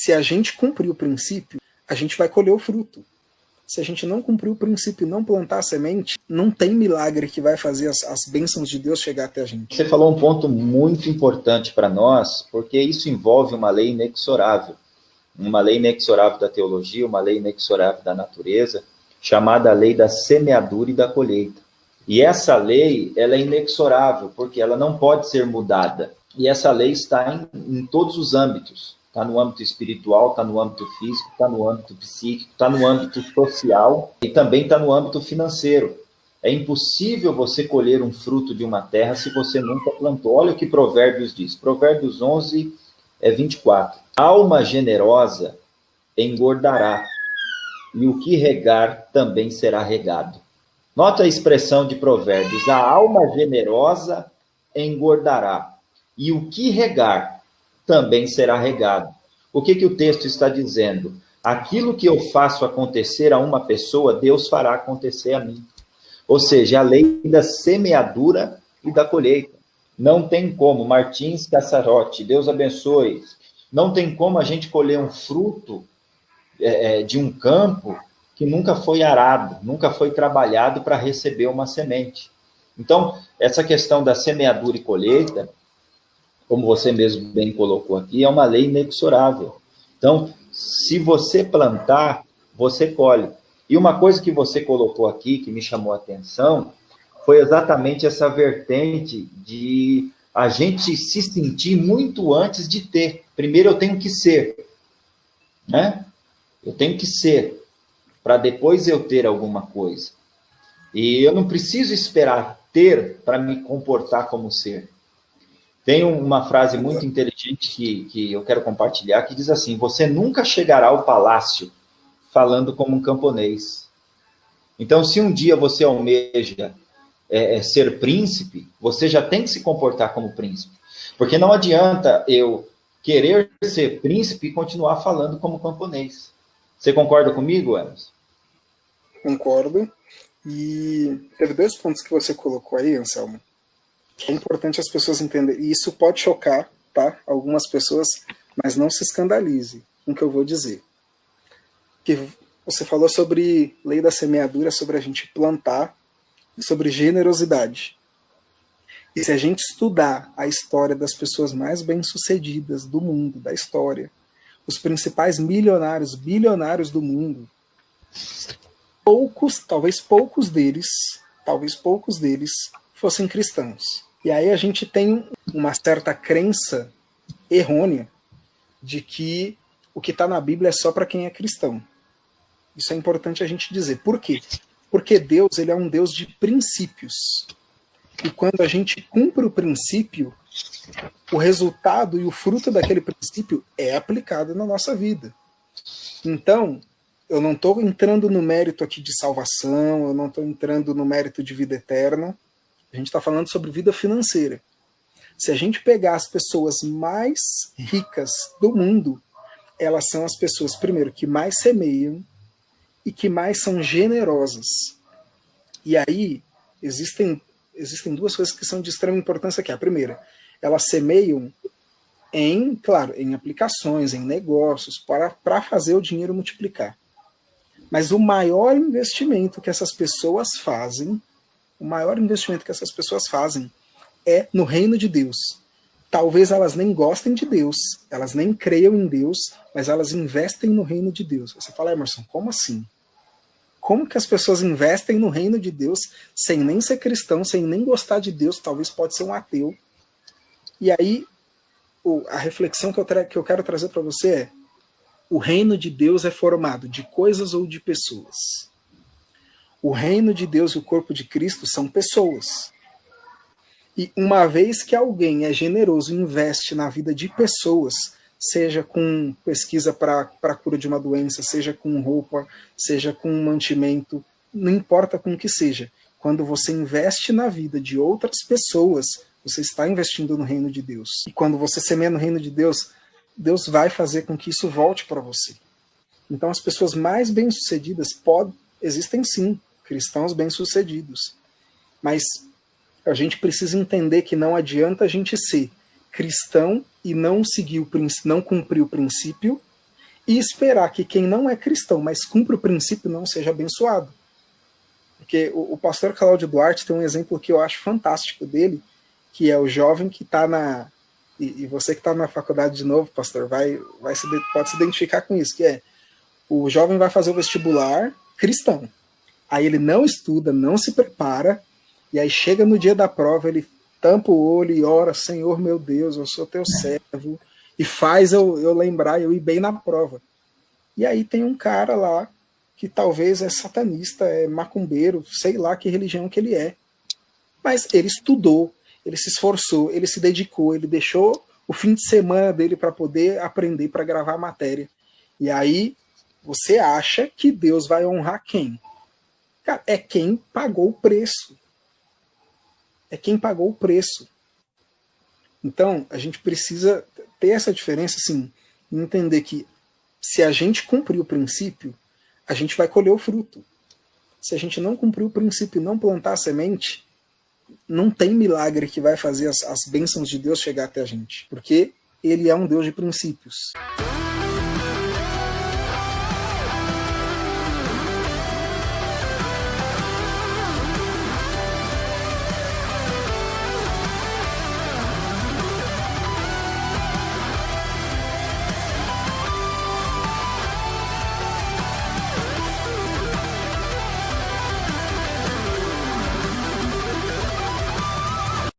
se a gente cumprir o princípio, a gente vai colher o fruto. Se a gente não cumprir o princípio e não plantar a semente, não tem milagre que vai fazer as bênçãos de Deus chegar até a gente. Você falou um ponto muito importante para nós, porque isso envolve uma lei inexorável. Uma lei inexorável da teologia, uma lei inexorável da natureza, chamada lei da semeadura e da colheita. E essa lei, ela é inexorável, porque ela não pode ser mudada. E essa lei está em todos os âmbitos. Está no âmbito espiritual, está no âmbito físico, está no âmbito psíquico, está no âmbito social e também está no âmbito financeiro. É impossível você colher um fruto de uma terra se você nunca plantou. Olha o que Provérbios diz. Provérbios 11, 24. Alma generosa engordará, e o que regar também será regado. Nota a expressão de Provérbios. A alma generosa engordará, e o que regar também será regado. O que o texto está dizendo? Aquilo que eu faço acontecer a uma pessoa, Deus fará acontecer a mim. Ou seja, a lei da semeadura e da colheita. Não tem como, Martins Cassarotti, Deus abençoe, não tem como a gente colher um fruto de um campo que nunca foi arado, nunca foi trabalhado para receber uma semente. Então, essa questão da semeadura e colheita, como você mesmo bem colocou aqui, é uma lei inexorável. Então, se você plantar, você colhe. E uma coisa que você colocou aqui, que me chamou a atenção, foi exatamente essa vertente de a gente se sentir muito antes de ter. Primeiro eu tenho que ser, né? Eu tenho que ser, para depois eu ter alguma coisa. E eu não preciso esperar ter para me comportar como ser. Tem uma frase muito inteligente que eu quero compartilhar, que diz assim: você nunca chegará ao palácio falando como um camponês. Então, se um dia você almeja ser príncipe, você já tem que se comportar como príncipe. Porque não adianta eu querer ser príncipe e continuar falando como camponês. Você concorda comigo, Emerson? Concordo. E teve 2 pontos que você colocou aí, Anselmo. É importante as pessoas entenderem. E isso pode chocar, tá? Algumas pessoas, mas não se escandalize com o que eu vou dizer. Que você falou sobre lei da semeadura, sobre a gente plantar, e sobre generosidade. E se a gente estudar a história das pessoas mais bem-sucedidas do mundo, da história, os principais milionários, bilionários do mundo, talvez poucos deles fossem cristãos. E aí a gente tem uma certa crença errônea de que o que está na Bíblia é só para quem é cristão. Isso é importante a gente dizer. Por quê? Porque Deus, ele é um Deus de princípios. E quando a gente cumpre o princípio, o resultado e o fruto daquele princípio é aplicado na nossa vida. Então, eu não estou entrando no mérito aqui de salvação, eu não estou entrando no mérito de vida eterna. A gente está falando sobre vida financeira. Se a gente pegar as pessoas mais ricas do mundo, elas são as pessoas, primeiro, que mais semeiam e que mais são generosas. E aí, existem 2 coisas que são de extrema importância aqui. A primeira, elas semeiam em aplicações, em negócios, para fazer o dinheiro multiplicar. Mas o maior investimento que essas pessoas fazem, é no reino de Deus. Talvez elas nem gostem de Deus, elas nem creiam em Deus, mas elas investem no reino de Deus. Você fala, Emerson, como assim? Como que as pessoas investem no reino de Deus sem nem ser cristão, sem nem gostar de Deus, talvez pode ser um ateu? E aí, a reflexão que eu quero trazer para você é: o reino de Deus é formado de coisas ou de pessoas? O reino de Deus e o corpo de Cristo são pessoas. E uma vez que alguém é generoso e investe na vida de pessoas, seja com pesquisa para a cura de uma doença, seja com roupa, seja com mantimento, não importa com o que seja. Quando você investe na vida de outras pessoas, você está investindo no reino de Deus. E quando você semeia no reino de Deus, Deus vai fazer com que isso volte para você. Então as pessoas mais bem-sucedidas existem sim, cristãos bem-sucedidos. Mas a gente precisa entender que não adianta a gente ser cristão e não cumprir o princípio, e esperar que quem não é cristão, mas cumpre o princípio, não seja abençoado. Porque o pastor Cláudio Duarte tem um exemplo que eu acho fantástico dele, que é o jovem que está na... E você que está na faculdade de novo, pastor, pode se identificar com isso, que é o jovem vai fazer o vestibular cristão. Aí ele não estuda, não se prepara, e aí chega no dia da prova, ele tampa o olho e ora, Senhor meu Deus, eu sou teu servo, e faz eu lembrar, eu ir bem na prova. E aí tem um cara lá, que talvez é satanista, é macumbeiro, sei lá que religião que ele é. Mas ele estudou, ele se esforçou, ele se dedicou, ele deixou o fim de semana dele para poder aprender, para gravar a matéria. E aí você acha que Deus vai honrar quem? Cara, é quem pagou o preço. É quem pagou o preço. Então, a gente precisa ter essa diferença, assim, e entender que se a gente cumprir o princípio, a gente vai colher o fruto. Se a gente não cumprir o princípio e não plantar a semente, não tem milagre que vai fazer as bênçãos de Deus chegar até a gente. Porque ele é um Deus de princípios.